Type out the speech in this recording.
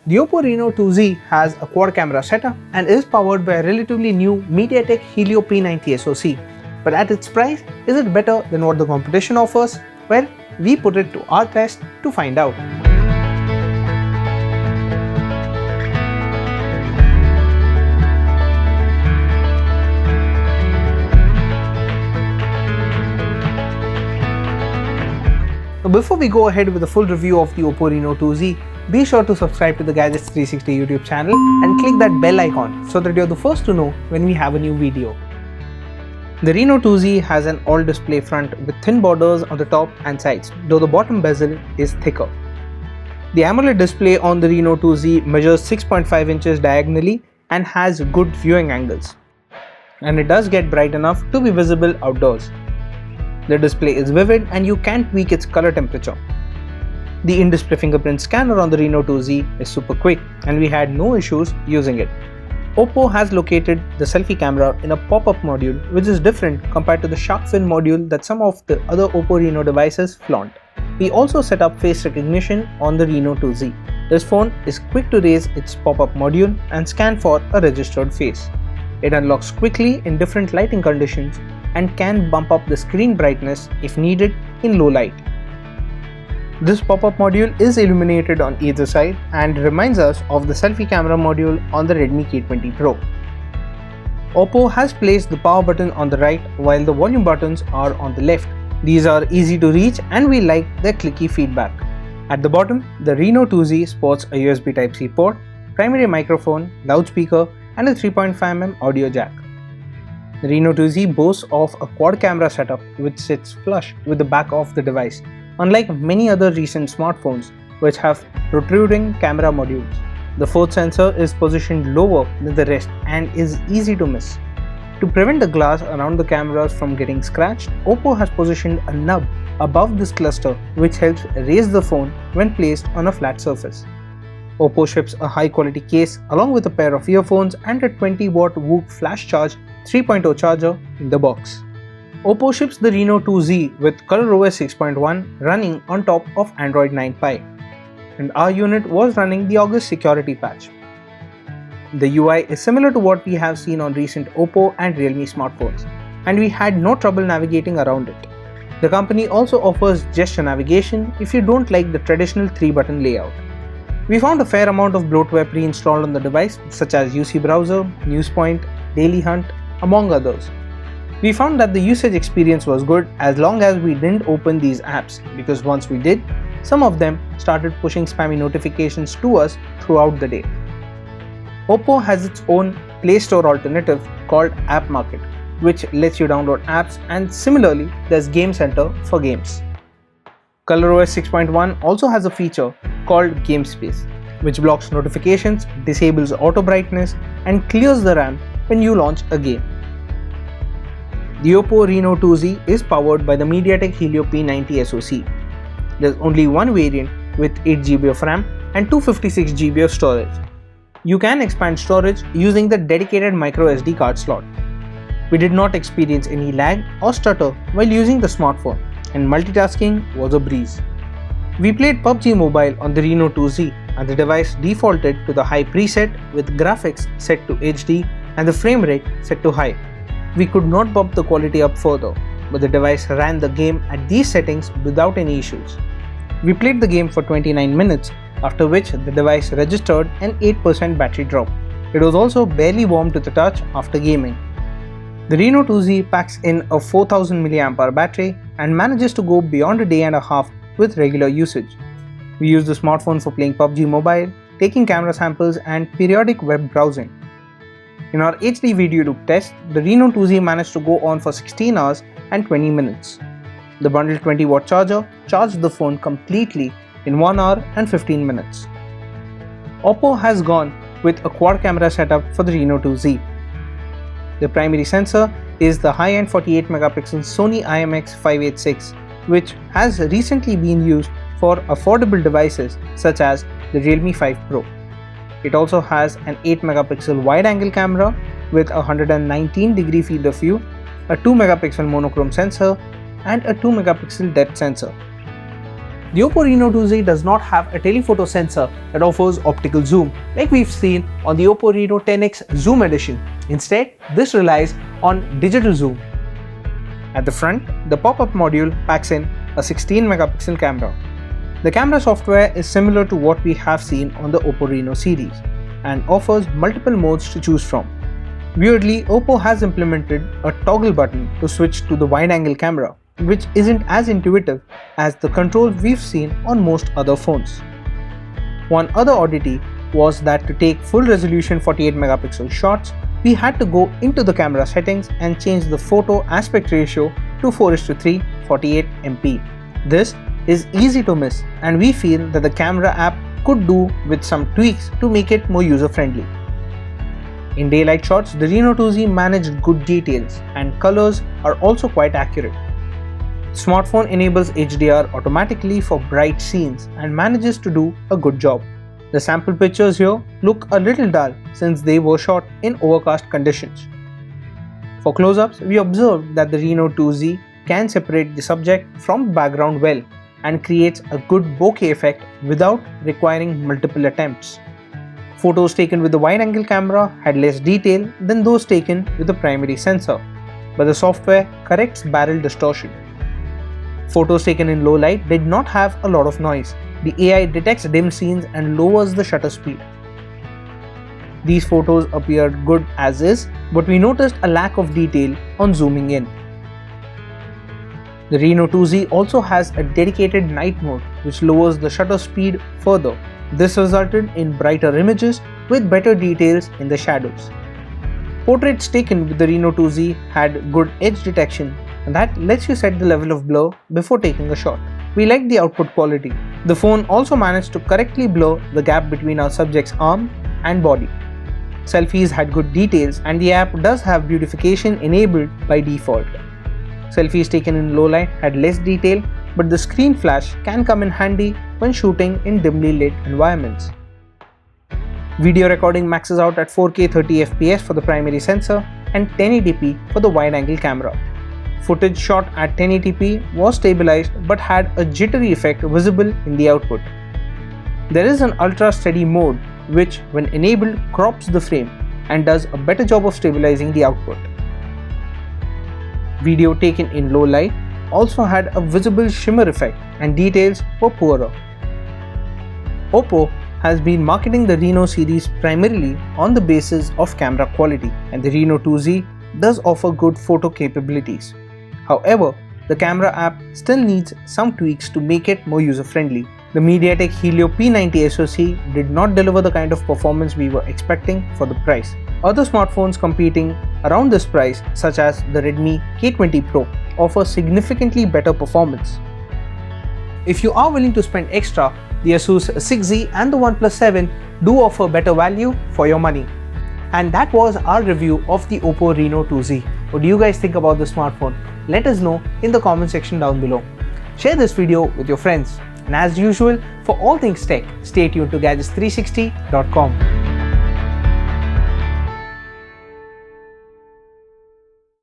The Oppo Reno 2Z has a quad camera setup and is powered by a relatively new MediaTek Helio P90 SoC. But at its price, is it better than what the competition offers? Well, we put it to our test to find out. Before we go ahead with a full review of the Oppo Reno 2Z, be sure to subscribe to the Gadgets 360 YouTube channel and click that bell icon so that you're the first to know when we have a new video. The Reno 2Z has an all-display front with thin borders on the top and sides, though the bottom bezel is thicker. The AMOLED display on the Reno 2Z measures 6.5 inches diagonally and has good viewing angles. And it does get bright enough to be visible outdoors. The display is vivid and you can tweak its color temperature. The in-display fingerprint scanner on the Reno 2Z is super quick and we had no issues using it. Oppo has located the selfie camera in a pop-up module, which is different compared to the shark fin module that some of the other Oppo Reno devices flaunt. We also set up face recognition on the Reno 2Z. This phone is quick to raise its pop-up module and scan for a registered face. It unlocks quickly in different lighting conditions and can bump up the screen brightness if needed in low light. This pop-up module is illuminated on either side and reminds us of the selfie camera module on the Redmi K20 Pro. Oppo has placed the power button on the right while the volume buttons are on the left. These are easy to reach and we like their clicky feedback. At the bottom, the Reno 2Z sports a USB Type-C port, primary microphone, loudspeaker and a 3.5mm audio jack. The Reno 2Z boasts of a quad camera setup which sits flush with the back of the device, unlike many other recent smartphones which have protruding camera modules. The fourth sensor is positioned lower than the rest and is easy to miss. To prevent the glass around the cameras from getting scratched, Oppo has positioned a nub above this cluster which helps raise the phone when placed on a flat surface. Oppo ships a high quality case along with a pair of earphones and a 20-watt Whoop flash charge 3.0 charger in the box. Oppo ships the Reno 2Z with ColorOS 6.1 running on top of Android 9 Pie, and our unit was running the August security patch. The UI is similar to what we have seen on recent Oppo and Realme smartphones, and we had no trouble navigating around it. The company also offers gesture navigation if you don't like the traditional 3-button layout. We found a fair amount of bloatware pre-installed on the device such as UC Browser, NewsPoint, Daily Hunt, among others. We found that the usage experience was good as long as we didn't open these apps, because once we did, some of them started pushing spammy notifications to us throughout the day. Oppo has its own Play Store alternative called App Market, which lets you download apps, and similarly there's Game Center for games. ColorOS 6.1 also has a feature called Game Space, which blocks notifications, disables auto brightness, and clears the RAM when you launch a game. The Oppo Reno 2Z is powered by the MediaTek Helio P90 SoC. There's only one variant with 8GB of RAM and 256GB of storage. You can expand storage using the dedicated microSD card slot. We did not experience any lag or stutter while using the smartphone, and multitasking was a breeze. We played PUBG Mobile on the Reno 2Z and the device defaulted to the high preset with graphics set to HD and the frame rate set to high. We could not bump the quality up further, but the device ran the game at these settings without any issues. We played the game for 29 minutes, after which the device registered an 8% battery drop. It was also barely warm to the touch after gaming. The Reno 2Z packs in a 4000 mAh battery and manages to go beyond a day and a half with regular usage. We use the smartphone for playing PUBG Mobile, taking camera samples and periodic web browsing. In our HD video loop test, the Reno 2Z managed to go on for 16 hours and 20 minutes. The bundled 20-watt charger charged the phone completely in 1 hour and 15 minutes. Oppo has gone with a quad camera setup for the Reno 2Z. The primary sensor is the high-end 48-megapixel Sony IMX586, which has recently been used for affordable devices such as the Realme 5 Pro. It also has an 8-megapixel wide-angle camera with a 119-degree field of view, a 2-megapixel monochrome sensor, and a 2-megapixel depth sensor. The Oppo Reno 2Z does not have a telephoto sensor that offers optical zoom like we've seen on the Oppo Reno 10X Zoom Edition. Instead, this relies on digital zoom. At the front, the pop-up module packs in a 16 megapixel camera. The camera software is similar to what we have seen on the Oppo Reno series and offers multiple modes to choose from. Weirdly, Oppo has implemented a toggle button to switch to the wide-angle camera, which isn't as intuitive as the controls we've seen on most other phones. One other oddity was that to take full resolution 48 megapixel shots, we had to go into the camera settings and change the photo aspect ratio to 4:3 48 MP. This is easy to miss, and we feel that the camera app could do with some tweaks to make it more user-friendly. In daylight shots, the Reno 2Z managed good details, and colors are also quite accurate. The smartphone enables HDR automatically for bright scenes and manages to do a good job. The sample pictures here look a little dull since they were shot in overcast conditions. For close-ups, we observed that the Reno 2Z can separate the subject from the background well and creates a good bokeh effect without requiring multiple attempts. Photos taken with the wide-angle camera had less detail than those taken with the primary sensor, but the software corrects barrel distortion. Photos taken in low light did not have a lot of noise. The AI detects dim scenes and lowers the shutter speed. These photos appeared good as is, but we noticed a lack of detail on zooming in. The Reno 2Z also has a dedicated night mode which lowers the shutter speed further. This resulted in brighter images with better details in the shadows. Portraits taken with the Reno 2Z had good edge detection, and that lets you set the level of blur before taking a shot. We liked the output quality. The phone also managed to correctly blur the gap between our subject's arm and body. Selfies had good details, and the app does have beautification enabled by default. Selfies taken in low light had less detail, but the screen flash can come in handy when shooting in dimly lit environments. Video recording maxes out at 4K 30 FPS for the primary sensor and 1080p for the wide-angle camera. Footage shot at 1080p was stabilized but had a jittery effect visible in the output. There is an ultra steady mode which, when enabled, crops the frame and does a better job of stabilizing the output. Video taken in low light also had a visible shimmer effect and details were poorer. Oppo has been marketing the Reno series primarily on the basis of camera quality, and the Reno 2Z does offer good photo capabilities. However, the camera app still needs some tweaks to make it more user-friendly. The MediaTek Helio P90 SoC did not deliver the kind of performance we were expecting for the price. Other smartphones competing around this price, such as the Redmi K20 Pro, offer significantly better performance. If you are willing to spend extra, the Asus 6Z and the OnePlus 7 do offer better value for your money. And that was our review of the Oppo Reno 2Z. What do you guys think about the smartphone? Let us know in the comment section down below. Share this video with your friends. And as usual, for all things tech, stay tuned to gadgets360.com.